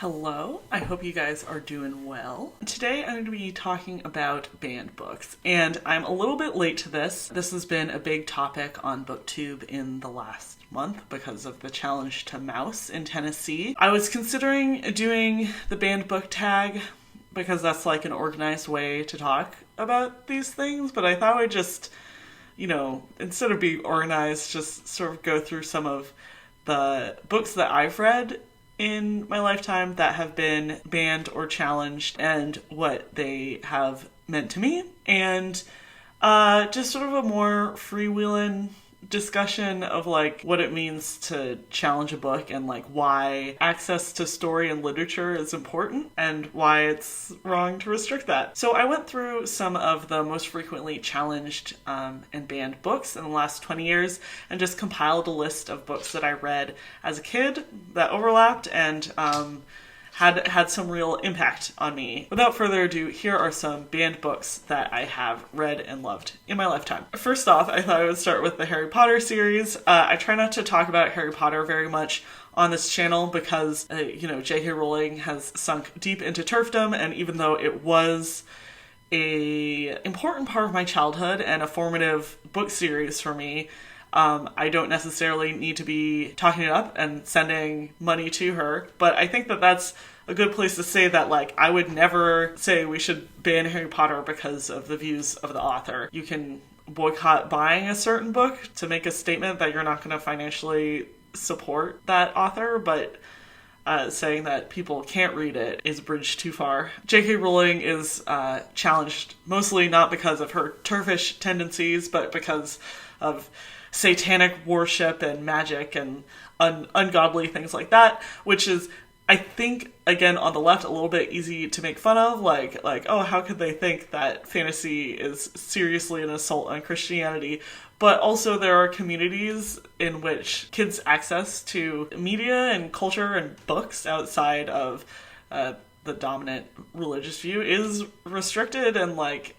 Hello, I hope you guys are doing well. Today I'm going to be talking about banned books, and I'm a little bit late to this. This has been a big topic on BookTube in the last month because of the challenge to Mouse in Tennessee. I was considering doing the banned book tag because that's like an organized way to talk about these things, but I thought I'd just, instead of being organized, just sort of go through some of the books that I've read in my lifetime that have been banned or challenged and what they have meant to me, and just sort of a more freewheeling discussion of like what it means to challenge a book and like why access to story and literature is important and why it's wrong to restrict that. So I went through some of the most frequently challenged and banned books in the last 20 years and just compiled a list of books that I read as a kid that overlapped and had some real impact on me. Without further ado, here are some banned books that I have read and loved in my lifetime. First off, I thought I would start with the Harry Potter series. I try not to talk about Harry Potter very much on this channel because, J.K. Rowling has sunk deep into turfdom, and even though it was an important part of my childhood and a formative book series for me, I don't necessarily need to be talking it up and sending money to her, but I think that that's a good place to say that, like, I would never say we should ban Harry Potter because of the views of the author. You can boycott buying a certain book to make a statement that you're not going to financially support that author, but saying that people can't read it is a bridge too far. J.K. Rowling is challenged mostly not because of her turfish tendencies, but because of satanic worship and magic and ungodly things like that, which is, I think, again, on the left, a little bit easy to make fun of, like, oh, how could they think that fantasy is seriously an assault on Christianity? But also there are communities in which kids' access to media and culture and books outside of the dominant religious view is restricted, and like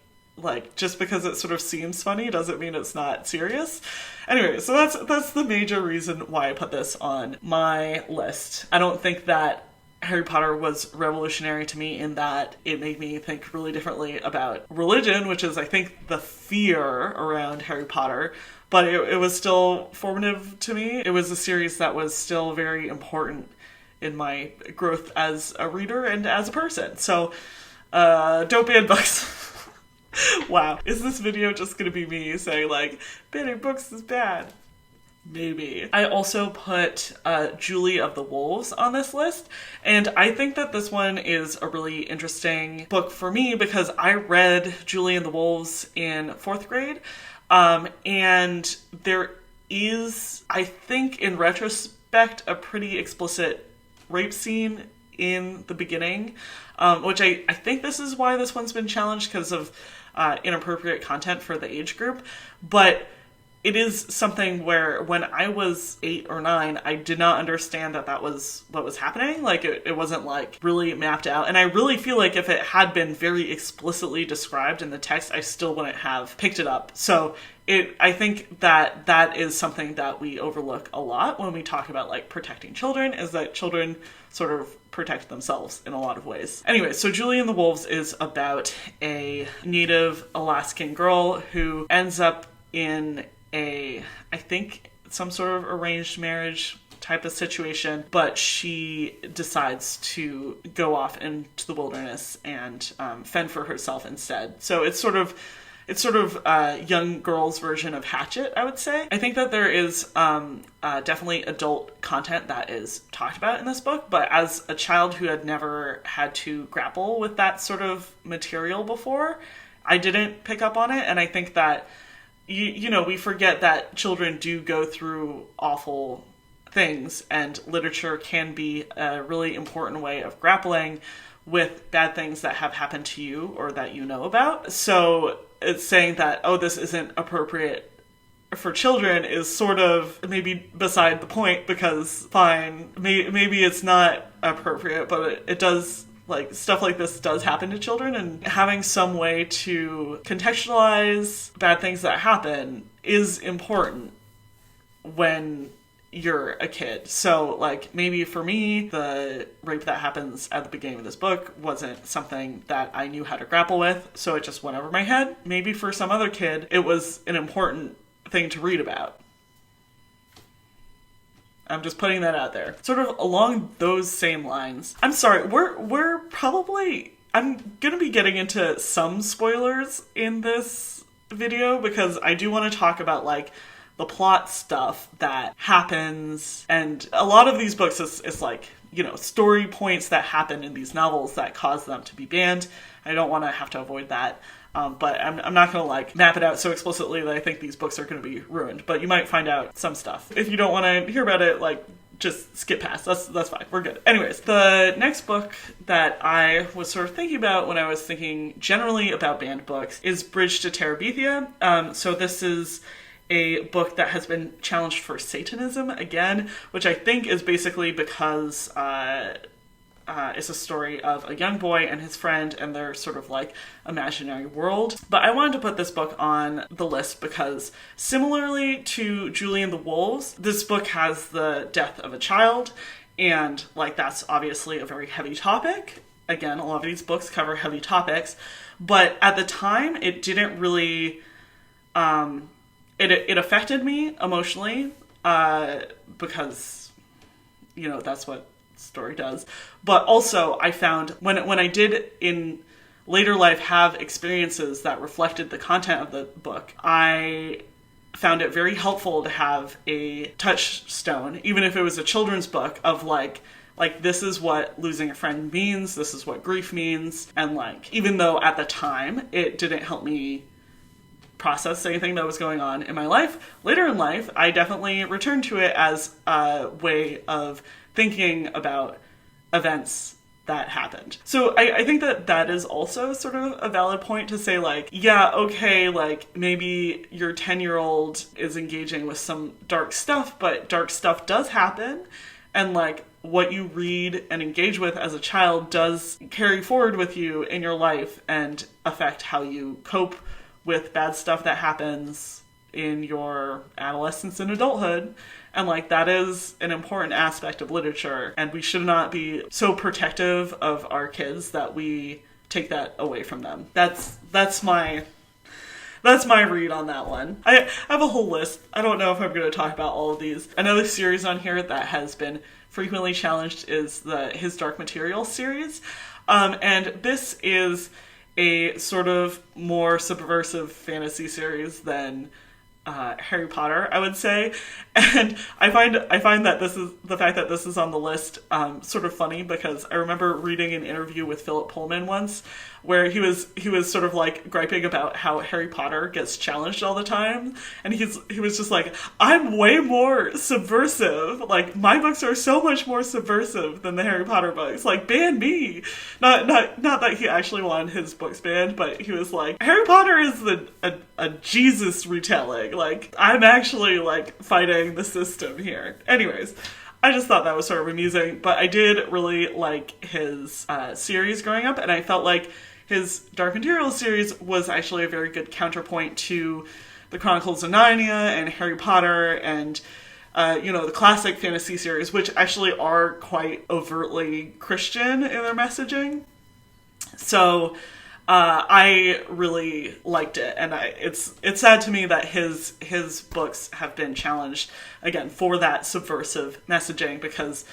just because it sort of seems funny doesn't mean it's not serious. Anyway, so that's the major reason why I put this on my list. I don't think that Harry Potter was revolutionary to me in that it made me think really differently about religion, which is, I think, the fear around Harry Potter, but it was still formative to me. It was a series that was still very important in my growth as a reader and as a person. So, don't ban books. Wow. Is this video just gonna be me saying, like, banning books is bad? Maybe. I also put Julie of the Wolves on this list, and I think that this one is a really interesting book for me because I read Julie and the Wolves in 4th grade, and there is, I think in retrospect, a pretty explicit rape scene in the beginning, which I think this is why this one's been challenged because of inappropriate content for the age group, but it is something where when I was 8 or 9, I did not understand that was what was happening. Like, it wasn't, like, really mapped out. And I really feel like if it had been very explicitly described in the text, I still wouldn't have picked it up. So I think that is something that we overlook a lot when we talk about, like, protecting children, is that children sort of protect themselves in a lot of ways. Anyway, so Julie and the Wolves is about a native Alaskan girl who ends up in I think some sort of arranged marriage type of situation, but she decides to go off into the wilderness and fend for herself instead. So it's sort of a young girl's version of Hatchet, I would say. I think that there is definitely adult content that is talked about in this book, but as a child who had never had to grapple with that sort of material before, I didn't pick up on it, and I think that we forget that children do go through awful things, and literature can be a really important way of grappling with bad things that have happened to you or that you know about. So it's saying that, oh, this isn't appropriate for children is sort of maybe beside the point, because fine, maybe it's not appropriate, but it does, like, stuff like this does happen to children, and having some way to contextualize bad things that happen is important when you're a kid. So like maybe for me, the rape that happens at the beginning of this book wasn't something that I knew how to grapple with, so it just went over my head. Maybe for some other kid, it was an important thing to read about. I'm just putting that out there. Sort of along those same lines. I'm sorry, we're probably... I'm gonna be getting into some spoilers in this video because I do want to talk about like the plot stuff that happens, and a lot of these books is like, you know, story points that happen in these novels that cause them to be banned. I don't want to have to avoid that. But I'm not going to like map it out so explicitly that I think these books are going to be ruined. But you might find out some stuff. If you don't want to hear about it, like, just skip past. That's fine. We're good. Anyways, the next book that I was sort of thinking about when I was thinking generally about banned books is Bridge to Terabithia. So this is a book that has been challenged for Satanism again, which I think is basically because it's a story of a young boy and his friend and their sort of like imaginary world. But I wanted to put this book on the list because similarly to Julie and the Wolves, this book has the death of a child, and like that's obviously a very heavy topic. Again, a lot of these books cover heavy topics, but at the time it didn't really it affected me emotionally because, you know, that's what story does. But also I found when I did in later life have experiences that reflected the content of the book, I found it very helpful to have a touchstone, even if it was a children's book, of like this is what losing a friend means, this is what grief means. And like, even though at the time it didn't help me process anything that was going on in my life, later in life I definitely returned to it as a way of thinking about events that happened. So I think that is also sort of a valid point to say like, yeah, okay, like maybe your 10-year-old is engaging with some dark stuff, but dark stuff does happen, and like what you read and engage with as a child does carry forward with you in your life and affect how you cope with bad stuff that happens in your adolescence and adulthood. And like that is an important aspect of literature, and we should not be so protective of our kids that we take that away from them. That's my read on that one. I have a whole list. I don't know if I'm going to talk about all of these. Another series on here that has been frequently challenged is the His Dark Materials series. And this is a sort of more subversive fantasy series than Harry Potter, I would say. And I find that this is the fact that this is on the list sort of funny, because I remember reading an interview with Philip Pullman once where he was sort of like griping about how Harry Potter gets challenged all the time, and he was just like, I'm way more subversive, like my books are so much more subversive than the Harry Potter books, like ban me. Not that he actually wanted his books banned, but he was like, Harry Potter is a Jesus retelling, like I'm actually like fighting the system here. Anyways, I just thought that was sort of amusing, but I did really like his series growing up, and I felt like his Dark Materials series was actually a very good counterpoint to the Chronicles of Narnia and Harry Potter and the classic fantasy series, which actually are quite overtly Christian in their messaging. So I really liked it, and it's sad to me that his books have been challenged again for that subversive messaging, because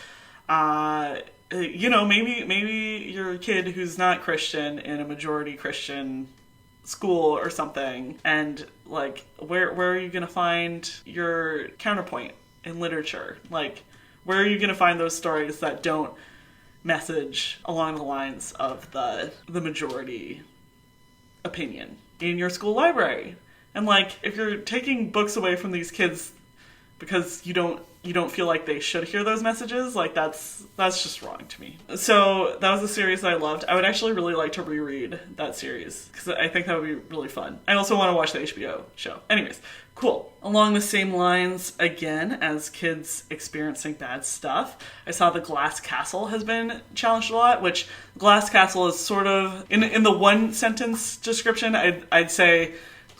maybe you're a kid who's not Christian in a majority Christian school or something, and like where are you gonna find your counterpoint in literature? Like, where are you gonna find those stories that don't message along the lines of the majority opinion in your school library? And like, if you're taking books away from these kids because you don't feel like they should hear those messages, like that's just wrong to me. So that was a series that I loved. I would actually really like to reread that series because I think that would be really fun. I also want to watch the HBO show. Anyways, cool. Along the same lines, again, as kids experiencing bad stuff, I saw The Glass Castle has been challenged a lot, which Glass Castle is sort of, in the one sentence description, I'd say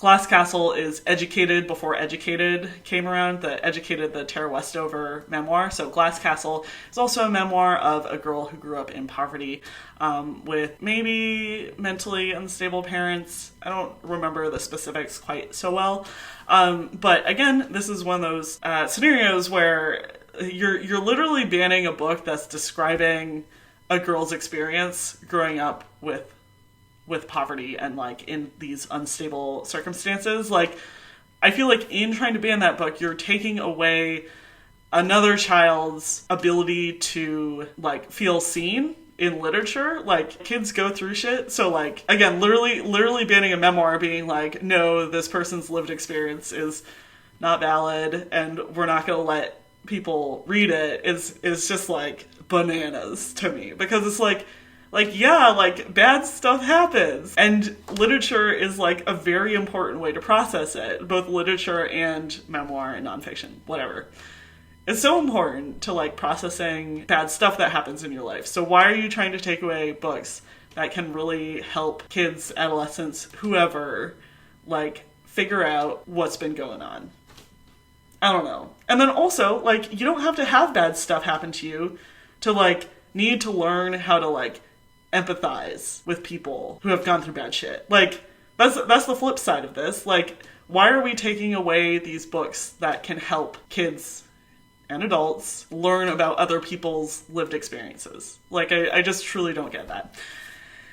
Glass Castle is Educated before Educated came around, the Tara Westover memoir. So Glass Castle is also a memoir of a girl who grew up in poverty with maybe mentally unstable parents. I don't remember the specifics quite so well. But again, this is one of those scenarios where you're literally banning a book that's describing a girl's experience growing up with poverty and like in these unstable circumstances. Like, I feel like in trying to ban that book, you're taking away another child's ability to like feel seen in literature. Like, kids go through shit. So like, again, literally banning a memoir, being like, no, this person's lived experience is not valid and we're not going to let people read it is just like bananas to me, because it's like yeah, like bad stuff happens, and literature is like a very important way to process it, both literature and memoir and nonfiction, whatever. It's so important to like processing bad stuff that happens in your life. So why are you trying to take away books that can really help kids, adolescents, whoever, like figure out what's been going on? I don't know. And then also, like, you don't have to have bad stuff happen to you to like need to learn how to like empathize with people who have gone through bad shit. Like, that's the flip side of this. Like, why are we taking away these books that can help kids and adults learn about other people's lived experiences? Like, I just truly don't get that.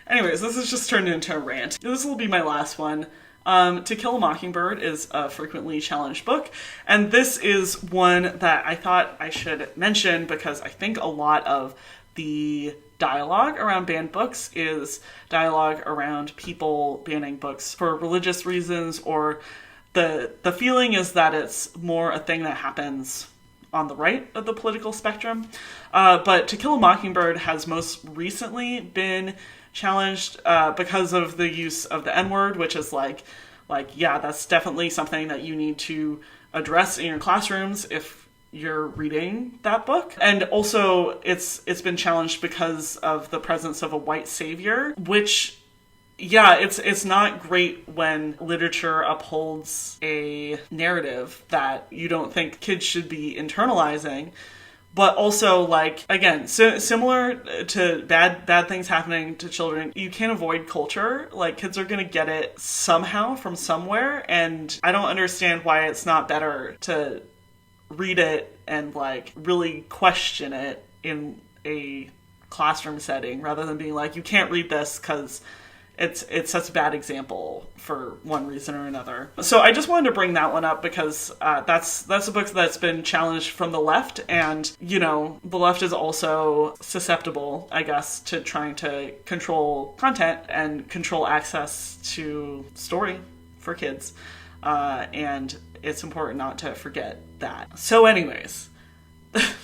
Anyways, this has just turned into a rant. This will be my last one. To Kill a Mockingbird is a frequently challenged book, and this is one that I thought I should mention because I think a lot of the dialogue around banned books is dialogue around people banning books for religious reasons, or the feeling is that it's more a thing that happens on the right of the political spectrum. But To Kill a Mockingbird has most recently been challenged because of the use of the N-word, which is like, yeah, that's definitely something that you need to address in your classrooms if you're reading that book. And also it's been challenged because of the presence of a white savior, which, yeah, it's not great when literature upholds a narrative that you don't think kids should be internalizing. But also, like, again, similar to bad things happening to children, you can't avoid culture. Like, kids are going to get it somehow from somewhere, and I don't understand why it's not better to read it and, like, really question it in a classroom setting rather than being like, you can't read this because it's such a bad example for one reason or another. So I just wanted to bring that one up because that's a book that's been challenged from the left, and, you know, the left is also susceptible, I guess, to trying to control content and control access to story for kids. And it's important not to forget that. So anyways, that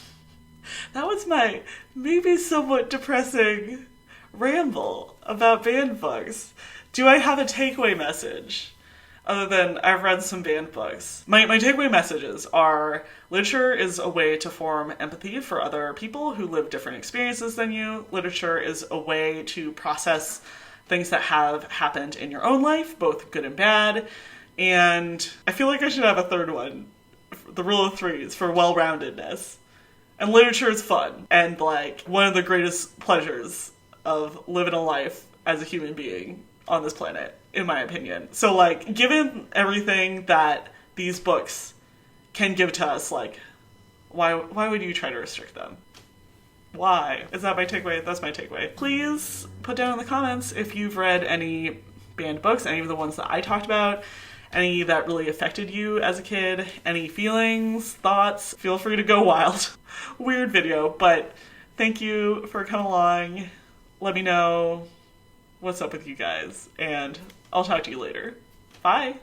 was my maybe somewhat depressing ramble about banned books. Do I have a takeaway message other than I've read some banned books? My takeaway messages are: literature is a way to form empathy for other people who live different experiences than you. Literature is a way to process things that have happened in your own life, both good and bad. And I feel like I should have a third one. The rule of threes for well-roundedness. And literature is fun and like one of the greatest pleasures of living a life as a human being on this planet, in my opinion. So, like, given everything that these books can give to us, like, why would you try to restrict them? Why? Is that my takeaway? That's my takeaway. Please put down in the comments if you've read any banned books, any of the ones that I talked about, any that really affected you as a kid, any feelings, thoughts. Feel free to go wild. Weird video, but thank you for coming along. Let me know what's up with you guys, and I'll talk to you later. Bye!